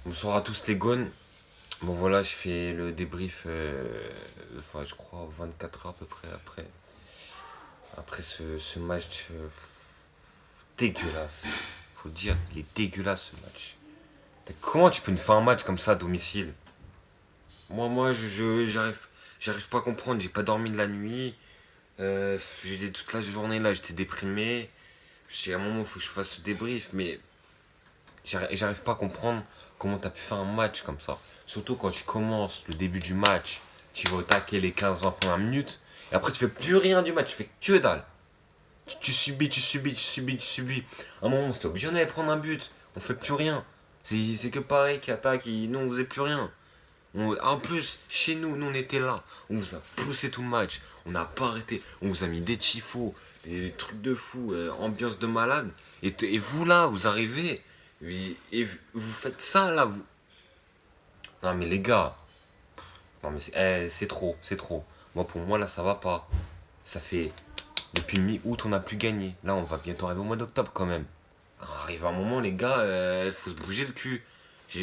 Bonsoir à tous les gones. Bon voilà, je fais le débrief, enfin, je crois 24 heures à peu près après ce match dégueulasse. Faut dire, il est dégueulasse ce match. Comment tu peux nous faire un match comme ça à domicile? J'arrive pas à comprendre. J'ai pas dormi de la nuit. Toute la journée là, j'étais déprimé. J'ai à un moment, il faut que je fasse ce débrief, mais j'arrive pas à comprendre comment t'as pu faire un match comme ça. Surtout quand tu commences le début du match, tu vas attaquer les 15-20 premières minutes, et après tu fais plus rien du match, tu fais que dalle. Tu subis, tu subis, tu subis, tu subis. À un moment, on s'est obligé d'aller prendre un but, on fait plus rien. C'est que pareil qui attaque, nous on faisait plus rien. En plus, chez nous, on était là. On vous a poussé tout le match. On n'a pas arrêté. On vous a mis des tifos, des trucs de fou, ambiance de malade. Et vous là, vous arrivez. Et vous faites ça là. Non mais les gars. Non mais c'est trop, c'est trop. Moi pour moi là, ça va pas. Ça fait. Depuis mi-août, on n'a plus gagné. Là, on va bientôt arriver au mois d'octobre quand même. Arrive un moment, les gars, faut se bouger le cul.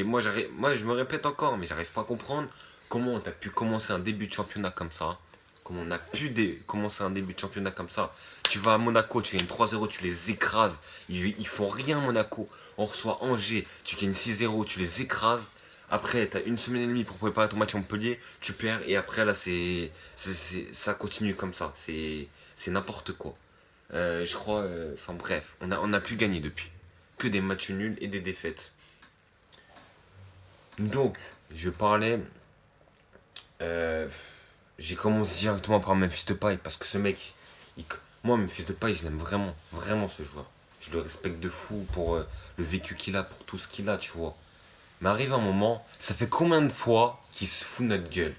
Moi, je me répète encore, mais j'arrive pas à comprendre comment on a pu commencer un début de championnat comme ça. Comment on a pu commencer un début de championnat comme ça. Tu vas à Monaco, tu gagnes 3-0, tu les écrases. Ils font rien, Monaco. On reçoit Angers, tu gagnes 6-0, tu les écrases. Après, t'as une semaine et demie pour préparer ton match à Montpellier, tu perds, et après, là, ça continue comme ça. C'est n'importe quoi. Je crois, enfin bref, on a pu gagner depuis. Que des matchs nuls et des défaites. Donc, je parlais. euh, j'ai commencé directement par Memphis Depay parce que ce mec, il- moi, Memphis Depay, je l'aime vraiment, vraiment ce joueur. Je le respecte de fou pour le vécu qu'il a, pour tout ce qu'il a, tu vois. Mais arrive un moment, ça fait combien de fois qu'il se fout de notre gueule?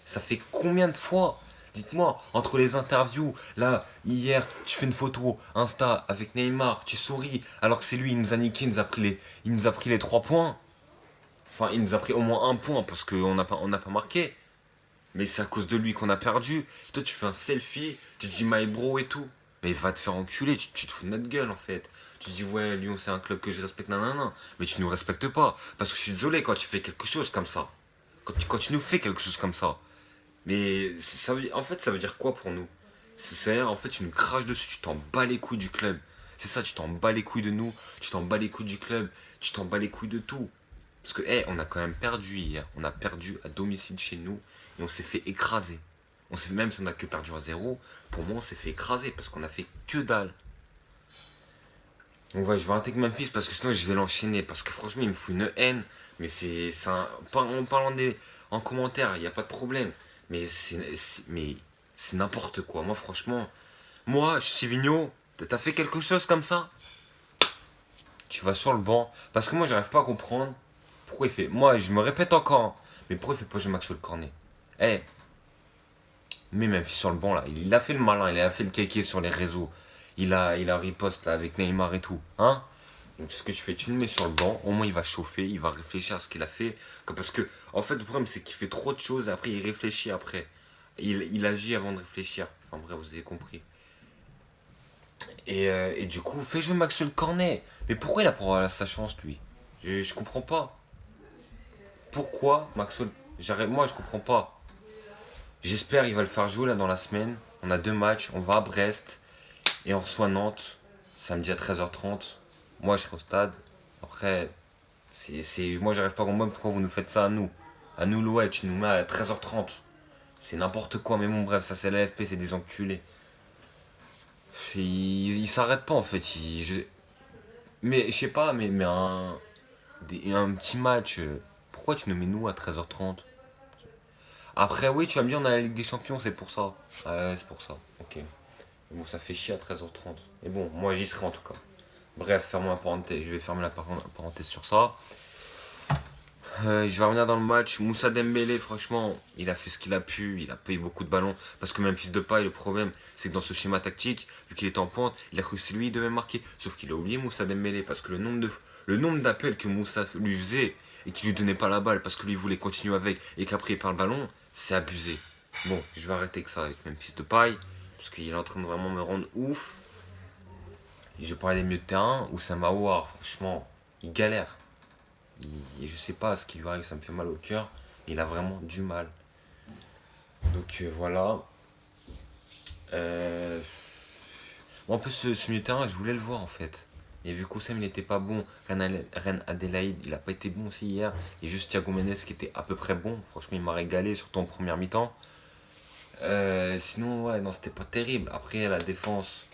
Ça fait combien de fois? Dites-moi, entre les interviews, là, hier, tu fais une photo Insta avec Neymar, tu souris, alors que c'est lui, il nous a niqué, il nous a pris les 3 points. Enfin, il nous a pris au moins un point parce qu'on n'a pas marqué. Mais c'est à cause de lui qu'on a perdu. Toi, tu fais un selfie, tu te dis my bro et tout. Mais va te faire enculer, tu te fous de notre gueule en fait. Tu dis ouais, Lyon c'est un club que je respecte, nanana. Mais tu nous respectes pas. Parce que je suis désolé quand tu fais quelque chose comme ça. Quand tu nous fais quelque chose comme ça. Mais en fait, ça veut dire quoi pour nous? C'est-à-dire, en fait, tu nous craches dessus, tu t'en bats les couilles du club. C'est ça, tu t'en bats les couilles de nous, tu t'en bats les couilles du club, tu t'en bats les couilles de tout. Parce que, on a quand même perdu hier. On a perdu à domicile chez nous et on s'est fait écraser. Même si on a que perdu à zéro, pour moi, on s'est fait écraser parce qu'on a fait que dalle. Je vais intégrer Memphis parce que sinon je vais l'enchaîner. Parce que franchement, il me fout une haine. Mais en parlant en commentaire, il n'y a pas de problème. Mais c'est n'importe quoi. Moi, franchement, moi, Sivigno, t'as fait quelque chose comme ça? Tu vas sur le banc. Parce que moi, j'arrive pas à comprendre pourquoi il fait. Moi, je me répète encore, hein, mais pourquoi il fait pas jouer Maxwell Cornet? Eh, mais Memphis sur le banc là, il a fait le malin, il a fait le kéké sur les réseaux. Il a riposte là avec Neymar et tout. Hein? Donc ce que tu fais, tu le mets sur le banc, au moins il va chauffer, il va réfléchir à ce qu'il a fait. Parce que, en fait, le problème c'est qu'il fait trop de choses et après il réfléchit après. Il agit avant de réfléchir. En vrai, vous avez compris. Et du coup, fais jouer Maxwell Cornet. Mais pourquoi il a pas sa chance lui? Je comprends pas. Pourquoi Maxwell. Moi je comprends pas. J'espère qu'il va le faire jouer là dans la semaine. On a 2 matchs, on va à Brest et on reçoit Nantes samedi à 13h30. Moi je serai au stade. Après, moi j'arrive pas à comprendre pourquoi vous nous faites ça à nous. À nous l'OL, tu nous mets à 13h30. C'est n'importe quoi, mais bon bref, ça c'est l'AFP, c'est des enculés. Ils s'arrêtent pas en fait. Mais je sais pas, mais un petit match. Pourquoi tu nous mets nous à 13h30? Après oui, tu vas me dire on a la Ligue des Champions, c'est pour ça. Ouais, c'est pour ça. Ok. Bon, ça fait chier à 13h30. Mais bon, moi j'y serai en tout cas. Bref, fermons la parenthèse. Je vais fermer la parenthèse sur ça. Je vais revenir dans le match. Moussa Dembélé, franchement, il a fait ce qu'il a pu. Il a pas eu beaucoup de ballons. Parce que même fils de paille, le problème, c'est que dans ce schéma tactique, vu qu'il était en pointe, il a cru que c'est lui qui devait marquer. Sauf qu'il a oublié Moussa Dembélé. Parce que le nombre d'appels que Moussa lui faisait et qu'il lui donnait pas la balle parce que lui voulait continuer avec et qu'après il perd le ballon, c'est abusé. Bon, je vais arrêter que ça avec même fils de paille. Parce qu'il est en train de vraiment me rendre ouf. Et je vais parler des milieux de terrain. Oussama Aouar, franchement, il galère. je sais pas ce qui lui arrive, ça me fait mal au cœur. Il a vraiment du mal. Donc voilà. Euh, Bon, en plus, ce milieu de terrain, je voulais le voir en fait. Et vu qu'Oussem il était pas bon, Reine Adélaïde il a pas été bon aussi hier. Il y a juste Thiago Menez qui était à peu près bon. Franchement, il m'a régalé, surtout en première mi-temps. Sinon, ouais, non, c'était pas terrible. Après, la défense,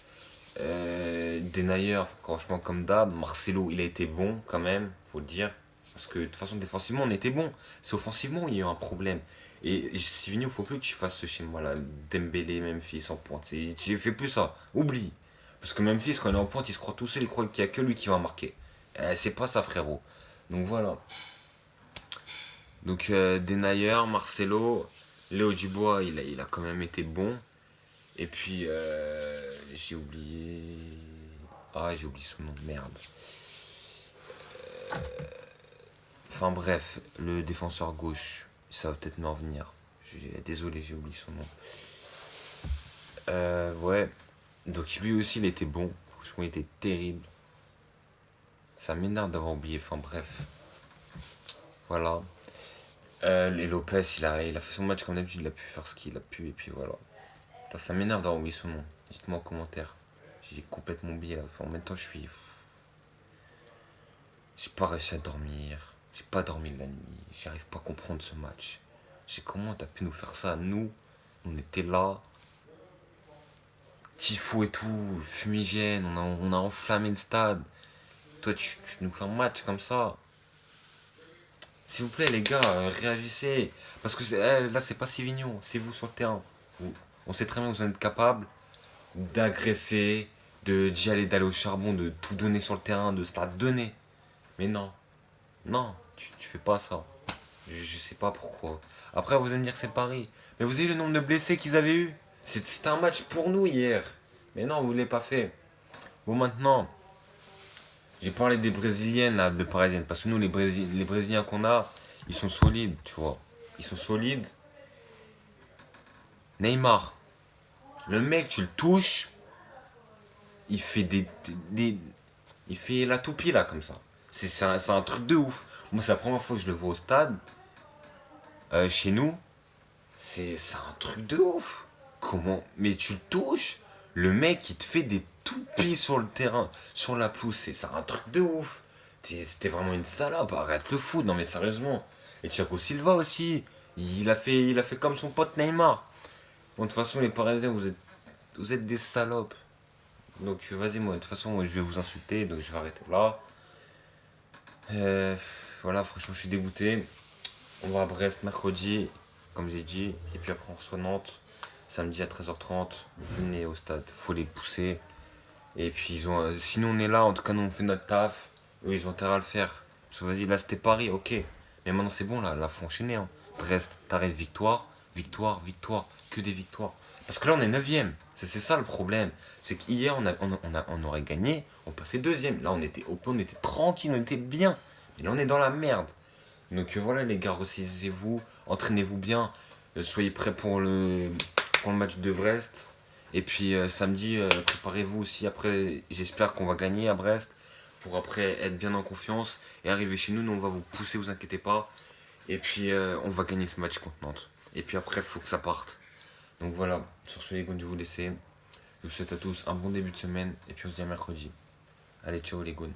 Denayer, franchement, comme d'hab. Marcelo, il a été bon quand même, faut le dire. Parce que de toute façon, défensivement, on était bon. C'est offensivement, il y a eu un problème. Et Sivigno, faut plus que tu fasses ce schéma-là. Dembélé, Memphis en pointe. Tu fais plus ça. Oublie. Parce que Memphis, quand il est en pointe, il se croit tout seul, il croit qu'il n'y a que lui qui va marquer. C'est pas ça, frérot. Donc voilà. Donc Denayer, Marcelo, Léo Dubois, il a quand même été bon. Et puis, j'ai oublié. Ah, j'ai oublié son nom, merde. Enfin bref, le défenseur gauche, ça va peut-être me revenir. Désolé, j'ai oublié son nom. Ouais. Donc lui aussi, il était bon. Franchement, il était terrible. Ça m'énerve d'avoir oublié. Enfin bref. Voilà. Et Lopez, il a fait son match comme d'habitude. Il a pu faire ce qu'il a pu. Et puis voilà. Putain, ça m'énerve d'avoir oublié son nom. Dites-moi en commentaire. J'ai complètement oublié là. Enfin, en même temps, je suis. J'ai pas réussi à dormir. J'ai pas dormi de la nuit. J'arrive pas à comprendre ce match. Je sais comment t'as pu nous faire ça. Nous, on était là. Tifo et tout, fumigène, on a enflammé le stade. Toi, tu nous fais un match comme ça. S'il vous plaît, les gars, réagissez. Parce que là, c'est pas Sivignon, c'est vous sur le terrain. On sait très bien que vous en êtes capable d'agresser, d'y aller, d'aller au charbon, de tout donner sur le terrain, de se la donner. Mais non, non, tu fais pas ça. Je sais pas pourquoi. Après, vous allez me dire que c'est Paris. Mais vous avez vu le nombre de blessés qu'ils avaient eu. C'était un match pour nous hier. Mais non, vous ne l'avez pas fait. Bon, maintenant, j'ai parlé des Brésiliennes, là, de Parisiennes. Parce que nous, les Brésiliens qu'on a, ils sont solides, tu vois. Ils sont solides. Neymar, le mec, tu le touches, il fait il fait la toupie, là, comme ça. C'est un truc de ouf. Moi, c'est la première fois que je le vois au stade. Chez nous, c'est un truc de ouf. Comment? Mais tu le touches, le mec, il te fait des toupies sur le terrain, sur la pelouse. C'est un truc de ouf. C'était vraiment une salope. Arrête le foot, non mais sérieusement. Et Thiago Silva aussi. Il a fait comme son pote Neymar. Bon, de toute façon, les Parisiens, vous êtes des salopes. Donc, vas-y, moi, de toute façon, moi, je vais vous insulter, donc je vais arrêter là. Euh, voilà, franchement, je suis dégoûté. On va à Brest mercredi, comme j'ai dit. Et puis après, on reçoit Nantes. Samedi à 13h30. Venez au stade. Faut les pousser. Et puis, sinon, on est là. En tout cas, nous, on fait notre taf. Eux, ils ont intérêt à le faire. Parce que vas-y, là, c'était Paris, ok. Mais maintenant, c'est bon, là. Là, faut enchaîner. Hein. Brest, t'arrêtes victoire. Victoire, victoire. Que des victoires. Parce que là, on est 9ème. C'est ça le problème. C'est qu'hier, on aurait gagné. On passait 2ème. Là, on était tranquille. On était bien. Mais là, on est dans la merde. Donc voilà les gars, ressaisissez-vous, entraînez-vous bien, soyez prêts pour le match de Brest. Et puis samedi, préparez-vous aussi. Après, j'espère qu'on va gagner à Brest pour après être bien en confiance et arriver chez nous. Nous, on va vous pousser, vous inquiétez pas. Et puis on va gagner ce match contre Nantes. Et puis après, il faut que ça parte. Donc voilà, sur ce les gars, je vais vous laisser. Je vous souhaite à tous un bon début de semaine et puis on se dit à mercredi. Allez, ciao les goons.